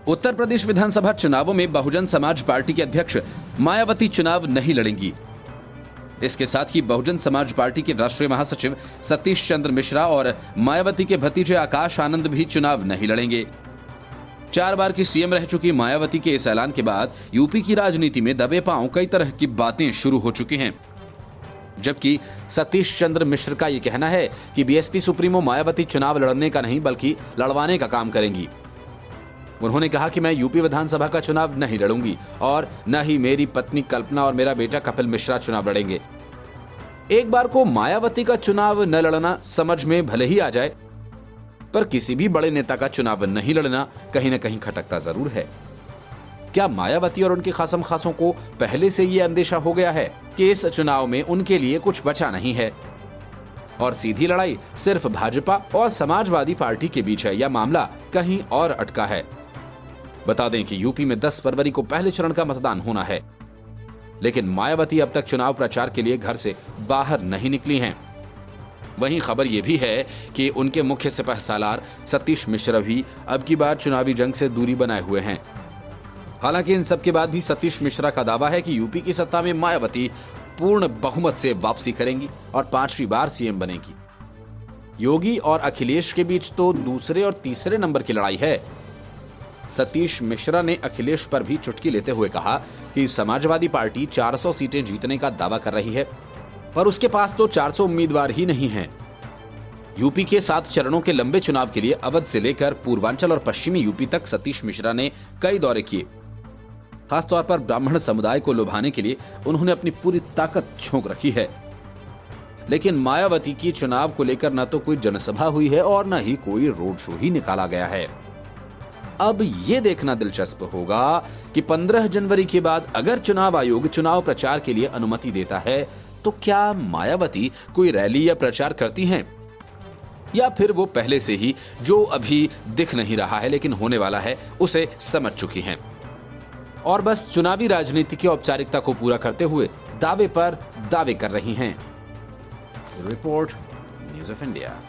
उत्तर प्रदेश विधानसभा चुनावों में बहुजन समाज पार्टी के अध्यक्ष मायावती चुनाव नहीं लड़ेंगी। इसके साथ ही बहुजन समाज पार्टी के राष्ट्रीय महासचिव सतीश चंद्र मिश्रा और मायावती के भतीजे आकाश आनंद भी चुनाव नहीं लड़ेंगे। 4 बार की सीएम रह चुकी मायावती के इस ऐलान के बाद यूपी की राजनीति में दबे पांव कई तरह की बातें शुरू हो चुकी हैं। जबकि सतीश चंद्र मिश्र का यह कहना है कि बीएसपी सुप्रीमो मायावती चुनाव लड़ने का नहीं बल्कि लड़वाने का काम करेंगी। उन्होंने कहा कि मैं यूपी विधानसभा का चुनाव नहीं लड़ूंगी और न ही मेरी पत्नी कल्पना और मेरा बेटा कपिल मिश्रा चुनाव लड़ेंगे। एक बार को मायावती का चुनाव न लड़ना समझ में भले ही आ जाए, पर किसी भी बड़े नेता का चुनाव नहीं लड़ना कहीं न कहीं खटकता जरूर है। क्या मायावती और उनके खासम खासों को पहले से यह अंदेशा हो गया है कि इस चुनाव में उनके लिए कुछ बचा नहीं है और सीधी लड़ाई सिर्फ भाजपा और समाजवादी पार्टी के बीच है, या मामला कहीं और अटका है? बता दें कि यूपी में 10 फरवरी को पहले चरण का मतदान होना है, लेकिन मायावती अब तक चुनाव प्रचार के लिए घर से बाहर नहीं निकली हैं। वहीं खबर यह भी है कि उनके मुख्य सिपहसालार सतीश मिश्रा भी अब की बार चुनावी जंग से दूरी बनाए हुए हैं। हालांकि इन सब के बाद भी सतीश मिश्रा का दावा है कि यूपी की सत्ता में मायावती पूर्ण बहुमत से वापसी करेंगी और 5वीं बार सीएम बनेगी। योगी और अखिलेश के बीच तो दूसरे और तीसरे नंबर की लड़ाई है। सतीश मिश्रा ने अखिलेश पर भी चुटकी लेते हुए कहा कि समाजवादी पार्टी 400 सीटें जीतने का दावा कर रही है, पर उसके पास तो 400 उम्मीदवार ही नहीं हैं। यूपी के 7 चरणों के लंबे चुनाव के लिए अवध से लेकर पूर्वांचल और पश्चिमी यूपी तक सतीश मिश्रा ने कई दौरे किए। खासतौर पर ब्राह्मण समुदाय को लुभाने के लिए उन्होंने अपनी पूरी ताकत झोंक रखी है। लेकिन मायावती की चुनाव को लेकर न तो कोई जनसभा हुई है और न ही कोई रोड शो ही निकाला गया है। अब ये देखना दिलचस्प होगा कि 15 जनवरी के बाद अगर चुनाव आयोग चुनाव प्रचार के लिए अनुमति देता है तो क्या मायावती कोई रैली या प्रचार करती हैं, या फिर वो पहले से ही जो अभी दिख नहीं रहा है लेकिन होने वाला है उसे समझ चुकी हैं और बस चुनावी राजनीति की औपचारिकता को पूरा करते हुए दावे पर दावे कर रही हैं। Report news of India.